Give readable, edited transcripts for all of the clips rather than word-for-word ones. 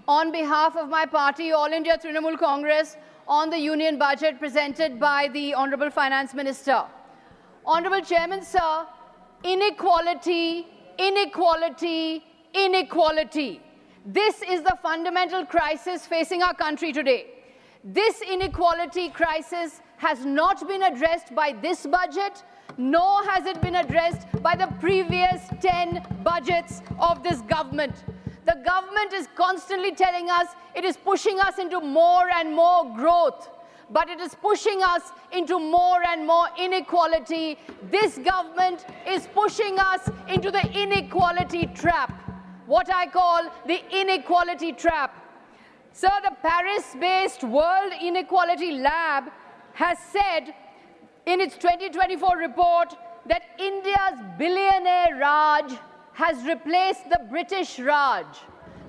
on behalf of my party, All India Trinamool Congress, on the union budget presented by the Honorable Finance Minister. Honorable Chairman, sir, inequality, inequality, inequality. This is the fundamental crisis facing our country today. This inequality crisis has not been addressed by this budget, nor has it been addressed by the previous 10 budgets of this government. The government is constantly telling us it is pushing us into more and more growth, but it is pushing us into more and more inequality. This government is pushing us into the inequality trap, what I call the inequality trap. Sir, the Paris-based World Inequality Lab has said in its 2024 report that India's billionaire Raj has replaced the British Raj.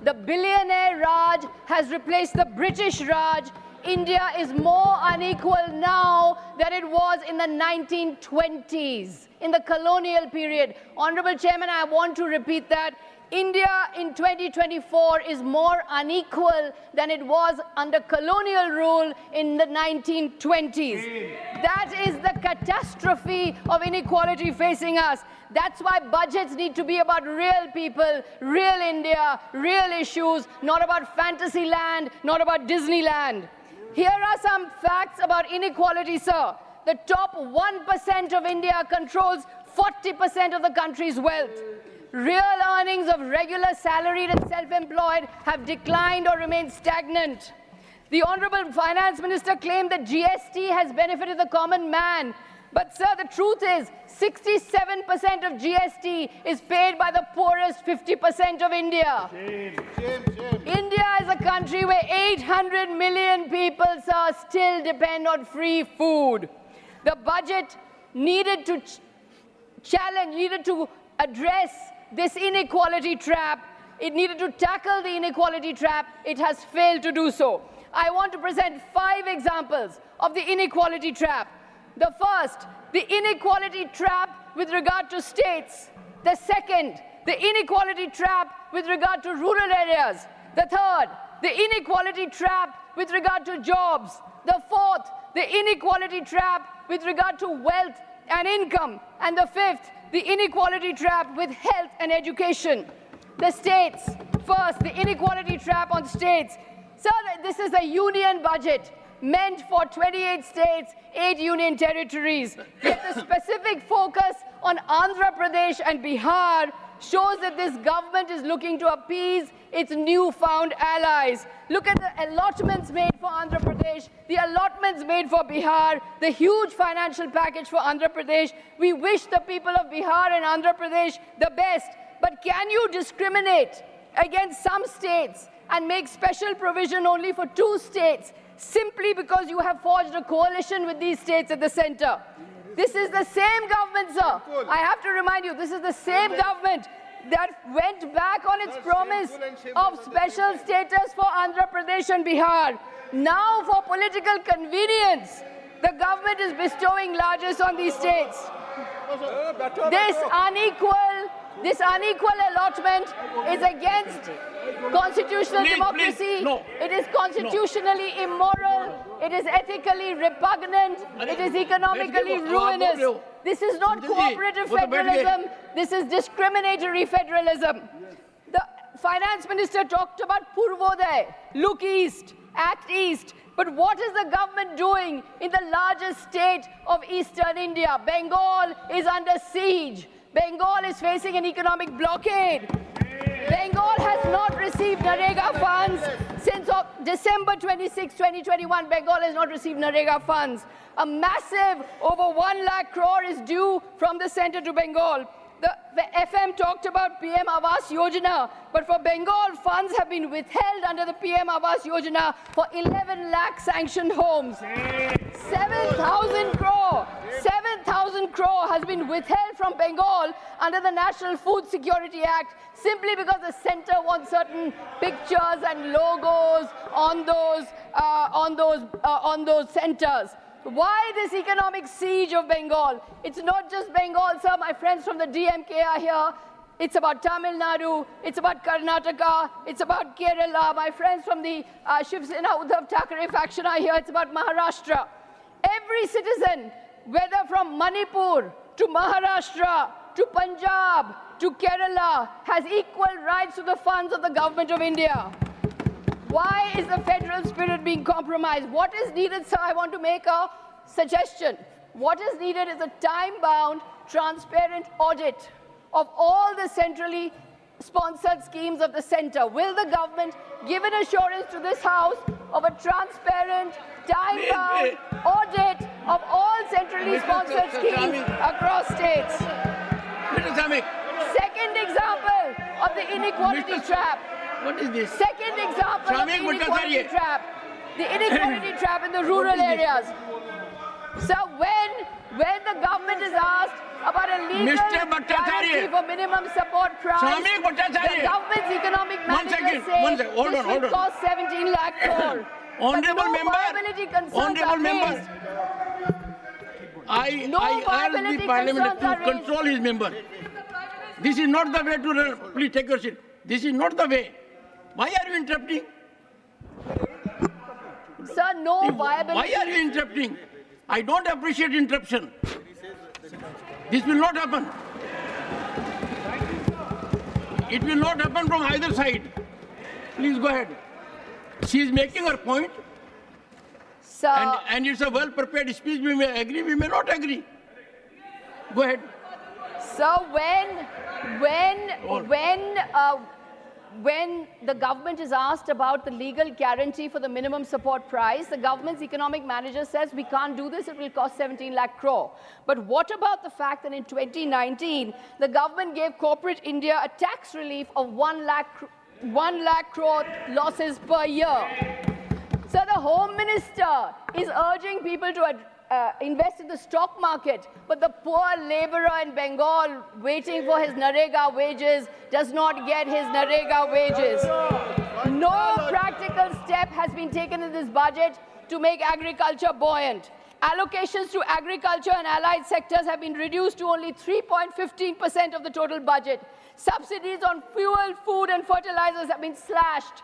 The billionaire Raj has replaced the British Raj. India is more unequal now than it was in the 1920s, in the colonial period. Honorable Chairman, I want to repeat that. India in 2024 is more unequal than it was under colonial rule in the 1920s. That is the catastrophe of inequality facing us. That's why budgets need to be about real people, real India, real issues, not about fantasy land, not about Disneyland. Here are some facts about inequality, sir. The top 1% of India controls 40% of the country's wealth. Real earnings of regular salaried and self-employed have declined or remained stagnant. The Honorable Finance Minister claimed that GST has benefited the common man. But, sir, the truth is 67% of GST is paid by the poorest 50% of India. Shame. India is a country where 800 million people, sir, still depend on free food. The budget needed to challenge, needed to address this inequality trap. It needed to tackle the inequality trap. It has failed to do so. I want to present 5 examples of the inequality trap. The first, the inequality trap with regard to states. The second, the inequality trap with regard to rural areas. The third, the inequality trap with regard to jobs. The fourth, the inequality trap with regard to wealth and income. And the fifth, the inequality trap with health and education. The states. First, the inequality trap on states. Sir, this is a union budget meant for 28 states, 8 union territories. Yet the specific focus on Andhra Pradesh and Bihar shows that this government is looking to appease its newfound allies. Look at the allotments made for Andhra Pradesh, the allotments made for Bihar, the huge financial package for Andhra Pradesh. We wish the people of Bihar and Andhra Pradesh the best, but can you discriminate against some states and make special provision only for 2 states simply because you have forged a coalition with these states at the center? This is the same government, sir. I have to remind you, this is the same government that went back on its promise of special status for Andhra Pradesh and Bihar. Now, for political convenience, the government is bestowing largesse on these states. This unequal allotment is against constitutional democracy. No. It is constitutionally immoral. It is ethically repugnant. It is economically ruinous. This is not cooperative federalism. This is discriminatory federalism. The finance minister talked about Purvodaya, look east, act east. But what is the government doing in the largest state of eastern India? Bengal is under siege. Bengal is facing an economic blockade. Bengal has not received NREGA funds since December 26, 2021. Bengal has not received NREGA funds. A massive, over 1 lakh crore is due from the center to Bengal. The FM talked about PM Awas Yojana, but for Bengal, funds have been withheld under the PM Awas Yojana for 11 lakh sanctioned homes. 7,000 crore. 7,000 crore has been withheld from Bengal under the National Food Security Act simply because the center wants certain pictures and logos on those centers. Why this economic siege of Bengal? It's not just Bengal, sir. My friends from the DMK are here. it's about Tamil Nadu, it's about Karnataka, it's about Kerala. My friends from the Shiv Sena Uddhav Thackeray faction are here. It's about Maharashtra. Every citizen, whether from Manipur to Maharashtra to Punjab to Kerala, has equal rights to the funds of the government of India. Why is the federal spirit being compromised? What is needed, sir? I want to make a suggestion. What is needed is a time-bound, transparent audit of all the centrally sponsored schemes of the center. Will the government give an assurance to this House of a transparent, time-bound audit of all centrally sponsored schemes across states? Second example of the inequality trap. What is this? Second example of the inequality trap. The inequality trap in the rural areas. So when the government is asked about a legal guarantee for minimum support price, the government's economic managers say this will cost 17 lakh crore. Honorable member, I urge the parliament to control his member. This is not the way to run. Please take your seat. This is not the way. Why are you interrupting? Sir, no viability. Why are you interrupting? I don't appreciate interruption. This will not happen. It will not happen from either side. Please go ahead. She is making her point. Sir, and it's a well-prepared speech. We may agree, we may not agree. Go ahead. So when the government is asked about the legal guarantee for the minimum support price, the government's economic manager says we can't do this, it will cost 17 lakh crore. But what about the fact that in 2019, the government gave corporate India a tax relief of 1 lakh crore losses per year? So the Home Minister is urging people to invest in the stock market, but the poor laborer in Bengal waiting for his Narega wages does not get his Narega wages. No practical step has been taken in this budget to make agriculture buoyant. Allocations to agriculture and allied sectors have been reduced to only 3.15% of the total budget. Subsidies on fuel, food and fertilizers have been slashed.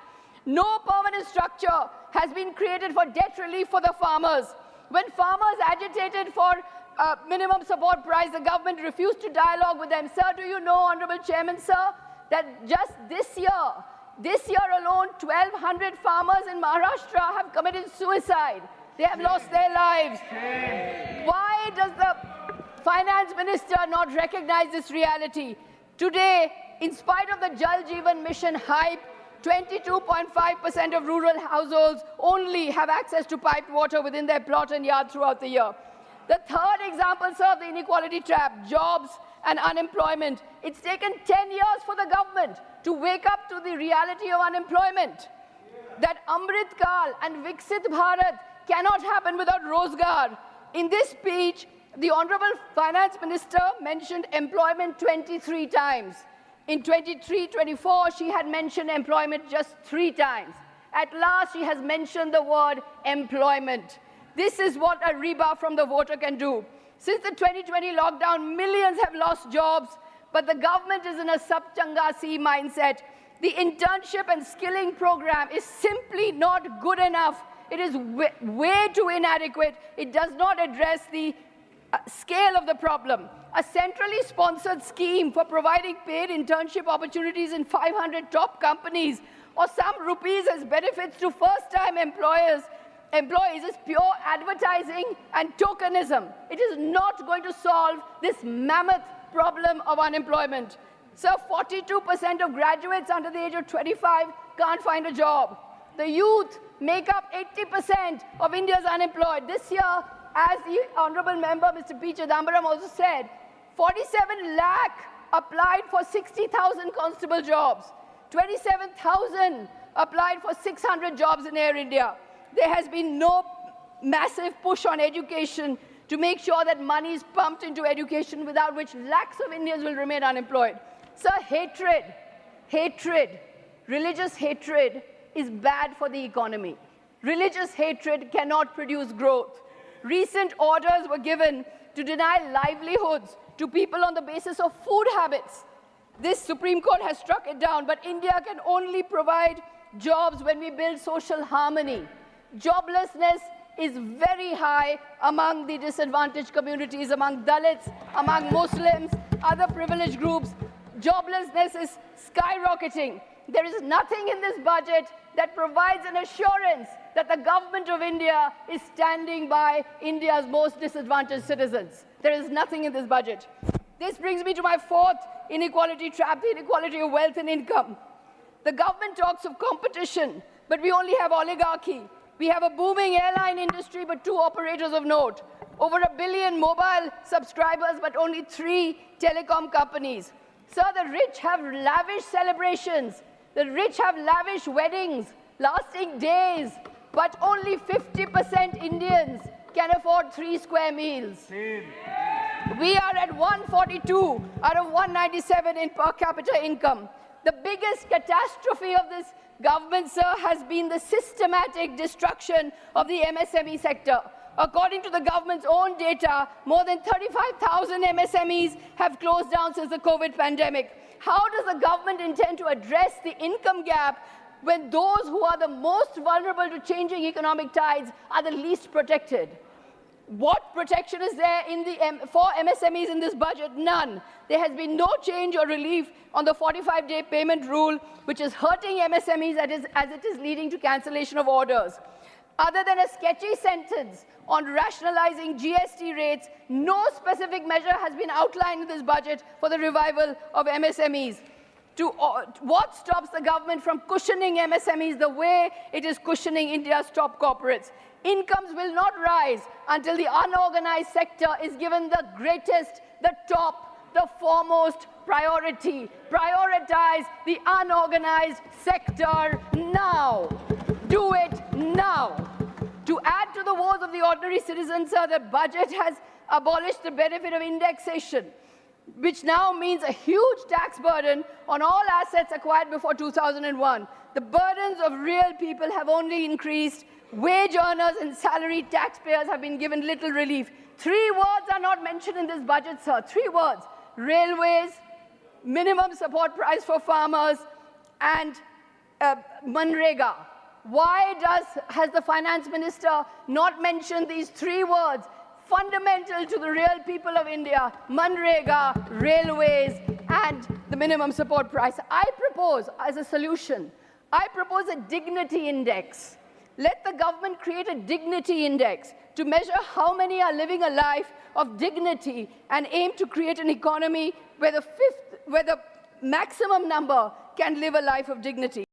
No permanent structure has been created for debt relief for the farmers. When farmers agitated for minimum support price, the government refused to dialogue with them. Sir, do you know, Honorable Chairman, sir, that just this year alone, 1,200 farmers in Maharashtra have committed suicide. They have lost their lives. Why does the finance minister not recognize this reality? Today, in spite of the Jal Jeevan Mission hype, 22.5% of rural households only have access to piped water within their plot and yard throughout the year. The third example, sir, of the inequality trap, jobs and unemployment. It's taken 10 years for the government to wake up to the reality of unemployment. That Amrit Kal and Viksit Bharat cannot happen without Rozgar. In this speech, the Honorable Finance Minister mentioned employment 23 times. In 23-24, she had mentioned employment just 3 times. At last, she has mentioned the word employment. This is what a rebuff from the voter can do. Since the 2020 lockdown, millions have lost jobs, but the government is in a Sab-Changa-Si mindset. The internship and skilling program is simply not good enough. It is way too inadequate. It does not address the scale of the problem. A centrally sponsored scheme for providing paid internship opportunities in 500 top companies or some rupees as benefits to first-time employees is pure advertising and tokenism. It is not going to solve this mammoth problem of unemployment. So 42% of graduates under the age of 25 can't find a job. The youth make up 80% of India's unemployed. This year, as the Honourable Member, Mr. P. Chidambaram also said, 47 lakh applied for 60,000 constable jobs. 27,000 applied for 600 jobs in Air India. There has been no massive push on education to make sure that money is pumped into education, without which lakhs of Indians will remain unemployed. So hatred, religious hatred is bad for the economy. Religious hatred cannot produce growth. Recent orders were given to deny livelihoods to people on the basis of food habits. This Supreme Court has struck it down, but India can only provide jobs when we build social harmony. Joblessness is very high among the disadvantaged communities, among Dalits, among Muslims, other privileged groups. Joblessness is skyrocketing. There is nothing in this budget that provides an assurance that the government of India is standing by India's most disadvantaged citizens. There is nothing in this budget. This brings me to my fourth inequality trap, the inequality of wealth and income. The government talks of competition, but we only have oligarchy. We have a booming airline industry, but 2 operators of note. Over 1 billion mobile subscribers, but only 3 telecom companies. Sir, the rich have lavish celebrations. The rich have lavish weddings, lasting days, but only 50% Indians can afford 3 square meals. We are at 142 out of 197 in per capita income. The biggest catastrophe of this government, sir, has been the systematic destruction of the MSME sector. According to the government's own data, more than 35,000 MSMEs have closed down since the COVID pandemic. How does the government intend to address the income gap when those who are the most vulnerable to changing economic tides are the least protected? What protection is there for MSMEs in this budget? None. There has been no change or relief on the 45-day payment rule, which is hurting MSMEs as it is leading to cancellation of orders. Other than a sketchy sentence on rationalizing GST rates, no specific measure has been outlined in this budget for the revival of MSMEs. What stops the government from cushioning MSMEs the way it is cushioning India's top corporates? Incomes will not rise until the unorganized sector is given the greatest, the top, the foremost priority. Prioritize the unorganized sector now. Do it now. To add to the woes of the ordinary citizens, sir, the budget has abolished the benefit of indexation, which now means a huge tax burden on all assets acquired before 2001. The burdens of real people have only increased. Wage earners and salaried taxpayers have been given little relief. 3 words are not mentioned in this budget, sir. 3 words: railways, minimum support price for farmers, and Manrega. Why has the finance minister not mentioned these 3 words fundamental to the real people of India? Manrega, railways, and the minimum support price. I propose, as a solution, I propose a dignity index. Let the government create a dignity index to measure how many are living a life of dignity and aim to create an economy where the maximum number can live a life of dignity.